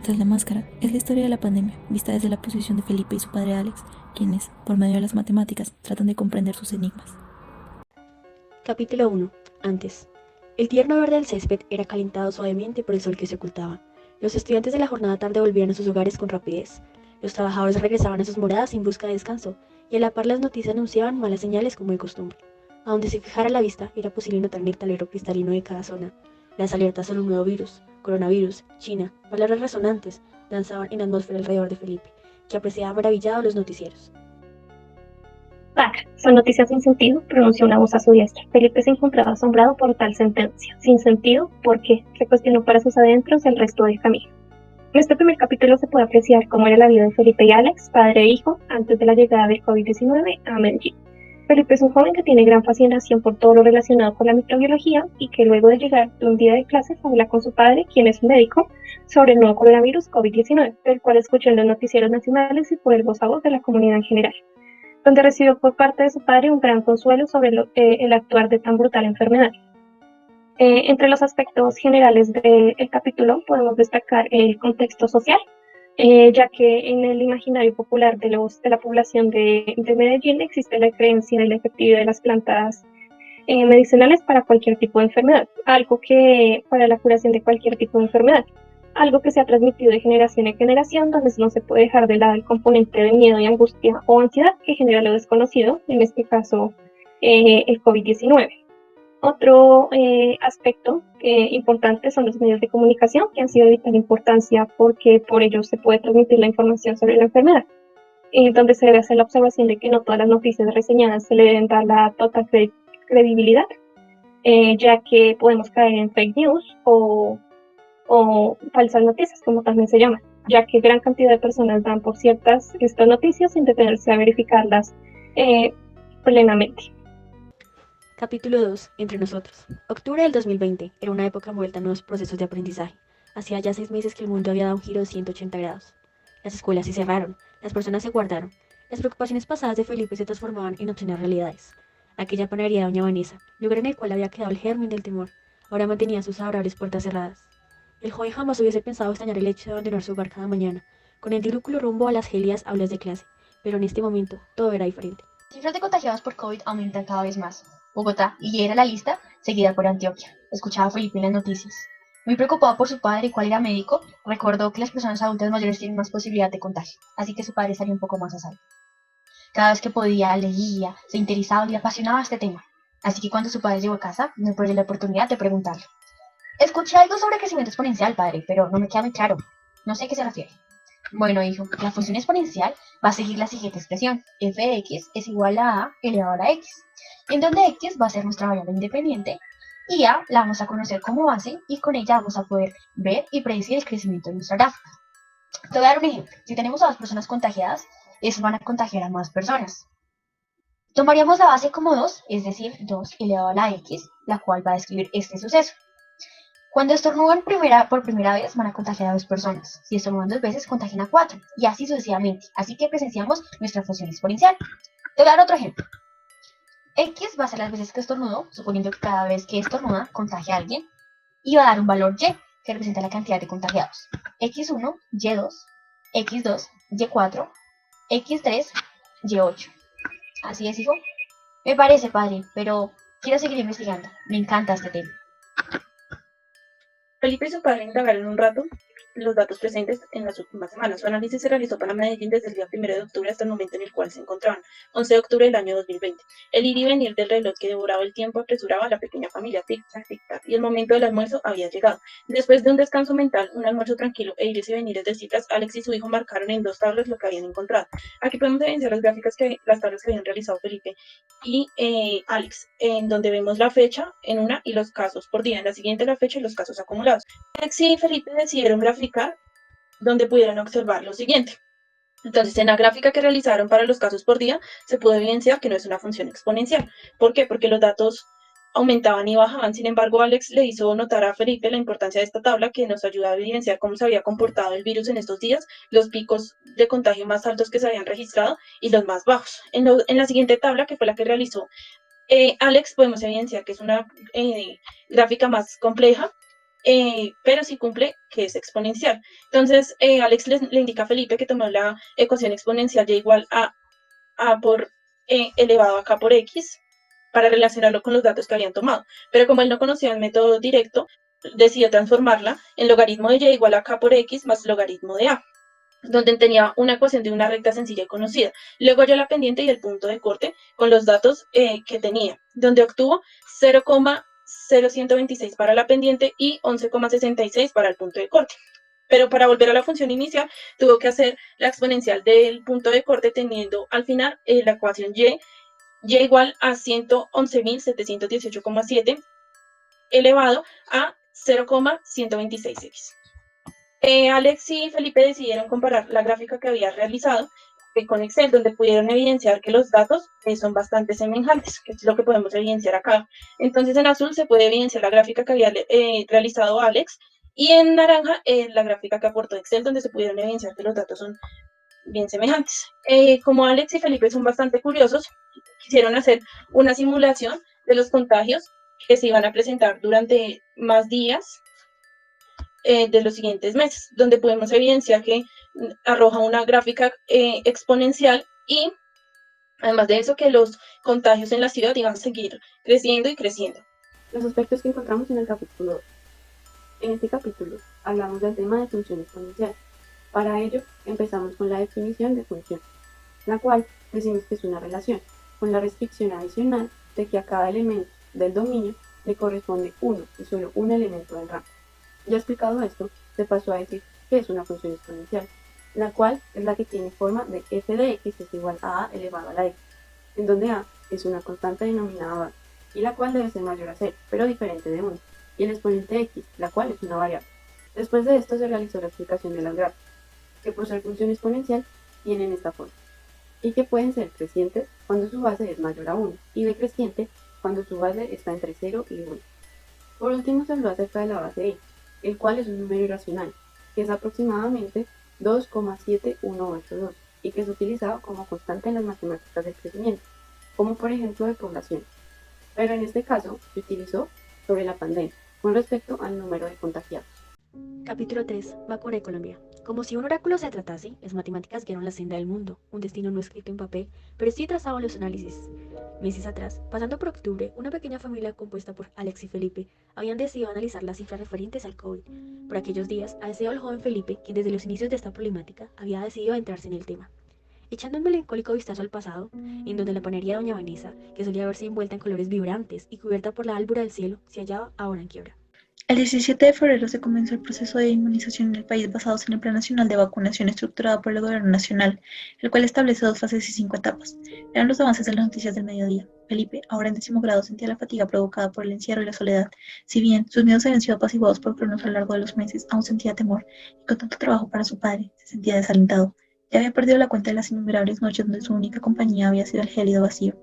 Tras la máscara es la historia de la pandemia, vista desde la posición de Felipe y su padre Alex, quienes, por medio de las matemáticas, tratan de comprender sus enigmas. Capítulo 1. Antes. El tierno verde del césped era calentado suavemente por el sol que se ocultaba. Los estudiantes de la jornada tarde volvían a sus hogares con rapidez. Los trabajadores regresaban a sus moradas en busca de descanso, y a la par las noticias anunciaban malas señales como de costumbre. A donde se fijara la vista, era posible notar en el tablero cristalino de cada zona. Las alertas sobre un nuevo virus, coronavirus, China, palabras resonantes, danzaban en la atmósfera alrededor de Felipe, que apreciaba maravillado los noticieros. Pac, son noticias sin sentido, pronunció una voz a su diestra. Felipe se encontraba asombrado por tal sentencia. Sin sentido, ¿por qué? Se cuestionó para sus adentros el resto del camino. En este primer capítulo se puede apreciar cómo era la vida de Felipe y Alex, padre e hijo, antes de la llegada del COVID-19 a Medellín. Felipe es un joven que tiene gran fascinación por todo lo relacionado con la microbiología y que luego de llegar de un día de clases habla con su padre, quien es un médico, sobre el nuevo coronavirus COVID-19, del cual escuchó en los noticieros nacionales y por el voz a voz de la comunidad en general, donde recibió por parte de su padre un gran consuelo sobre el actuar de tan brutal enfermedad. Entre los aspectos generales del capítulo podemos destacar el contexto social, ya que en el imaginario popular de la población de Medellín existe la creencia en la efectividad de las plantas medicinales para cualquier tipo de enfermedad, algo que para la curación de cualquier tipo de enfermedad, algo que se ha transmitido de generación en generación, donde no se puede dejar de lado el componente de miedo y angustia o ansiedad que genera lo desconocido, en este caso el COVID-19. Otro aspecto importante son los medios de comunicación, que han sido de vital importancia porque por ellos se puede transmitir la información sobre la enfermedad, donde se debe hacer la observación de que no todas las noticias reseñadas se le deben dar la total credibilidad, ya que podemos caer en fake news o falsas noticias, como también se llama, ya que gran cantidad de personas dan por ciertas estas noticias sin detenerse a verificarlas plenamente. Capítulo 2. Entre nosotros. Octubre del 2020 era una época envuelta en nuevos procesos de aprendizaje. Hacía ya 6 meses que el mundo había dado un giro de 180 grados. Las escuelas se cerraron, las personas se guardaron. Las preocupaciones pasadas de Felipe se transformaban en obscenas realidades. Aquella panadería de Doña Vanessa, lugar en el cual había quedado el germen del temor, ahora mantenía sus adorables puertas cerradas. El joven jamás hubiese pensado extrañar el hecho de abandonar su hogar cada mañana, con el ridículo rumbo a las gélidas aulas de clase, pero en este momento todo era diferente. Las cifras de contagiados por COVID aumentan cada vez más. Bogotá lidera la lista, seguida por Antioquia. Escuchaba a Felipe en las noticias. Muy preocupado por su padre, cual era médico, recordó que las personas adultas mayores tienen más posibilidad de contagio, así que su padre salió un poco más a salvo. Cada vez que podía, leía, se interesaba y le apasionaba este tema. Así que cuando su padre llegó a casa, no perdió la oportunidad de preguntarle. Escuché algo sobre crecimiento exponencial, padre, pero no me queda muy claro. No sé a qué se refiere. Bueno, hijo, la función exponencial va a seguir la siguiente expresión. F de x es igual a elevado a la x, en donde x va a ser nuestra variable independiente y a la vamos a conocer como base y con ella vamos a poder ver y predecir el crecimiento de nuestra gráfica. Te voy a dar un ejemplo. Si tenemos a 2 personas contagiadas, esas van a contagiar a más personas. Tomaríamos la base como 2, es decir, 2 elevado a la x, la cual va a describir este suceso. Cuando estornudan por primera vez, van a contagiar a 2 personas. Si estornudan 2 veces, contagian a 4. Y así sucesivamente. Así que presenciamos nuestra función exponencial. Te voy a dar otro ejemplo. X va a ser las veces que estornudo, suponiendo que cada vez que estornuda contagia a alguien. Y va a dar un valor Y, que representa la cantidad de contagiados. X1, Y2, X2, Y4, X3, Y8. Así es, hijo. Me parece, padre, pero quiero seguir investigando. Me encanta este tema. Felipe y su padre indagaron un rato los datos presentes en las últimas semanas. Su análisis se realizó para Medellín desde el día 1 de octubre hasta el momento en el cual se encontraban, 11 de octubre del año 2020. El ir y venir del reloj que devoraba el tiempo apresuraba a la pequeña familia, tic-tac, tic-tac, y el momento del almuerzo había llegado. Después de un descanso mental, un almuerzo tranquilo e ires y venires de cifras, Alex y su hijo marcaron en 2 tablas lo que habían encontrado. Aquí podemos evidenciar las tablas que habían realizado Felipe y Alex, en donde vemos la fecha en una y los casos por día, en la siguiente la fecha y los casos acumulados. Alex y Felipe decidieron graficar donde pudieran observar lo siguiente. Entonces, en la gráfica que realizaron para los casos por día, se pudo evidenciar que no es una función exponencial. ¿Por qué? Porque los datos aumentaban y bajaban. Sin embargo, Alex le hizo notar a Felipe la importancia de esta tabla que nos ayuda a evidenciar cómo se había comportado el virus en estos días, los picos de contagio más altos que se habían registrado y los más bajos. En la siguiente tabla, que fue la que realizó Alex, podemos evidenciar que es una gráfica más compleja, pero sí cumple que es exponencial. Entonces, Alex le indica a Felipe que tomó la ecuación exponencial y igual a por elevado a k por x para relacionarlo con los datos que habían tomado. Pero como él no conocía el método directo, decidió transformarla en logaritmo de y igual a k por x más logaritmo de a, donde tenía una ecuación de una recta sencilla y conocida. Luego halló la pendiente y el punto de corte con los datos que tenía, donde obtuvo 0,0126 para la pendiente y 11,66 para el punto de corte. Pero para volver a la función inicial, tuvo que hacer la exponencial del punto de corte teniendo al final la ecuación y igual a 111.718,7 elevado a 0,126x. Alex y Felipe decidieron comparar la gráfica que había realizado con Excel, donde pudieron evidenciar que los datos son bastante semejantes, que es lo que podemos evidenciar acá. Entonces en azul se puede evidenciar la gráfica que había realizado Alex, y en naranja la gráfica que aportó Excel, donde se pudieron evidenciar que los datos son bien semejantes. Como Alex y Felipe son bastante curiosos, quisieron hacer una simulación de los contagios que se iban a presentar durante más días de los siguientes meses, donde podemos evidenciar que arroja una gráfica exponencial y además de eso que los contagios en la ciudad iban a seguir creciendo y creciendo. Los aspectos que encontramos en el capítulo 2. En este capítulo hablamos del tema de función exponencial. Para ello empezamos con la definición de función, la cual decimos que es una relación, con la restricción adicional de que a cada elemento del dominio le corresponde uno y solo un elemento del rango. Ya explicado esto, se pasó a decir que es una función exponencial, la cual es la que tiene forma de f de x es igual a elevado a la x, en donde a es una constante denominada base, y la cual debe ser mayor a 0, pero diferente de 1, y el exponente x, la cual es una variable. Después de esto se realizó la explicación de las gráficas, que por ser función exponencial tienen esta forma, y que pueden ser crecientes cuando su base es mayor a 1, y decreciente cuando su base está entre 0 y 1. Por último se habló acerca de la base e, el cual es un número irracional, que es aproximadamente 2,7182 y que es utilizado como constante en las matemáticas del crecimiento, como por ejemplo de población. Pero en este caso se utilizó sobre la pandemia, con respecto al número de contagiados. Capítulo 3. Vacuna de Colombia. Como si un oráculo se tratase, las matemáticas guiaron la senda del mundo, un destino no escrito en papel, pero sí trazado en los análisis. Meses atrás, pasando por octubre, una pequeña familia compuesta por Alex y Felipe habían decidido analizar las cifras referentes al COVID. Por aquellos días, ha deseado el joven Felipe, quien desde los inicios de esta problemática había decidido adentrarse en el tema. Echando un melancólico vistazo al pasado, en donde la panadería Doña Vanessa, que solía verse envuelta en colores vibrantes y cubierta por la albura del cielo, se hallaba ahora en quiebra. El 17 de febrero se comenzó el proceso de inmunización en el país basado en el Plan Nacional de Vacunación estructurado por el Gobierno Nacional, el cual establece 2 fases y 5 etapas. Eran los avances de las noticias del mediodía. Felipe, ahora en 10º grado, sentía la fatiga provocada por el encierro y la soledad. Si bien sus miedos habían sido apaciguados por Cronos a lo largo de los meses, aún sentía temor, y con tanto trabajo para su padre, se sentía desalentado. Ya había perdido la cuenta de las innumerables noches donde su única compañía había sido el gélido vacío.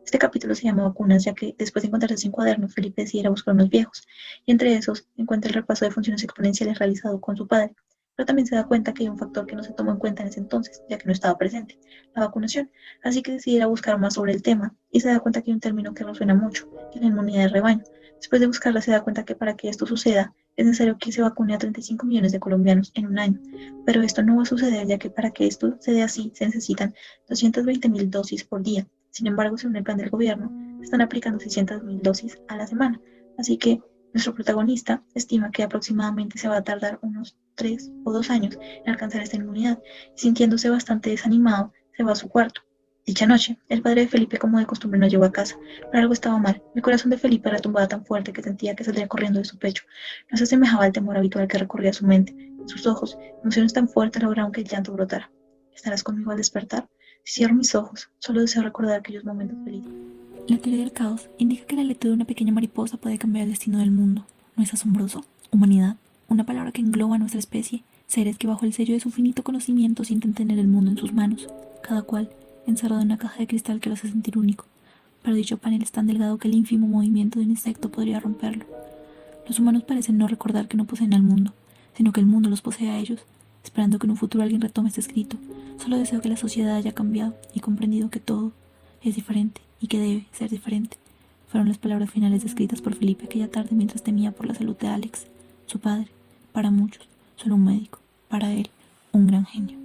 Este capítulo se llama Vacunas, ya que después de encontrarse sin cuadernos, Felipe decide ir a buscar unos viejos, y entre esos encuentra el repaso de funciones exponenciales realizado con su padre, pero también se da cuenta que hay un factor que no se tomó en cuenta en ese entonces, ya que no estaba presente, la vacunación, así que decide ir a buscar más sobre el tema, y se da cuenta que hay un término que resuena mucho, que es la inmunidad de rebaño. Después de buscarla se da cuenta que para que esto suceda, es necesario que se vacune a 35 millones de colombianos en un año, pero esto no va a suceder, ya que para que esto se dé así, se necesitan 220.000 dosis por día. Sin embargo, según el plan del gobierno, están aplicando 600.000 dosis a la semana. Así que nuestro protagonista estima que aproximadamente se va a tardar unos 3 o 2 años en alcanzar esta inmunidad, y sintiéndose bastante desanimado, se va a su cuarto. Dicha noche, el padre de Felipe, como de costumbre, no llegó a casa, pero algo estaba mal. El corazón de Felipe retumbaba tan fuerte que sentía que saldría corriendo de su pecho. No se asemejaba al temor habitual que recorría su mente. En sus ojos, emociones tan fuertes lograron que el llanto brotara. ¿Estarás conmigo al despertar? Si cierro mis ojos, solo deseo recordar aquellos momentos felices. La teoría del caos indica que el aleto de una pequeña mariposa puede cambiar el destino del mundo. ¿No es asombroso? Humanidad, una palabra que engloba a nuestra especie, seres que bajo el sello de su finito conocimiento sienten tener el mundo en sus manos, cada cual encerrado en una caja de cristal que lo hace sentir único. Pero dicho panel es tan delgado que el ínfimo movimiento de un insecto podría romperlo. Los humanos parecen no recordar que no poseen al mundo, sino que el mundo los posee a ellos. Esperando que en un futuro alguien retome este escrito, solo deseo que la sociedad haya cambiado y comprendido que todo es diferente y que debe ser diferente. Fueron las palabras finales escritas por Felipe aquella tarde mientras temía por la salud de Alex. Su padre, para muchos, solo un médico. Para él, un gran genio.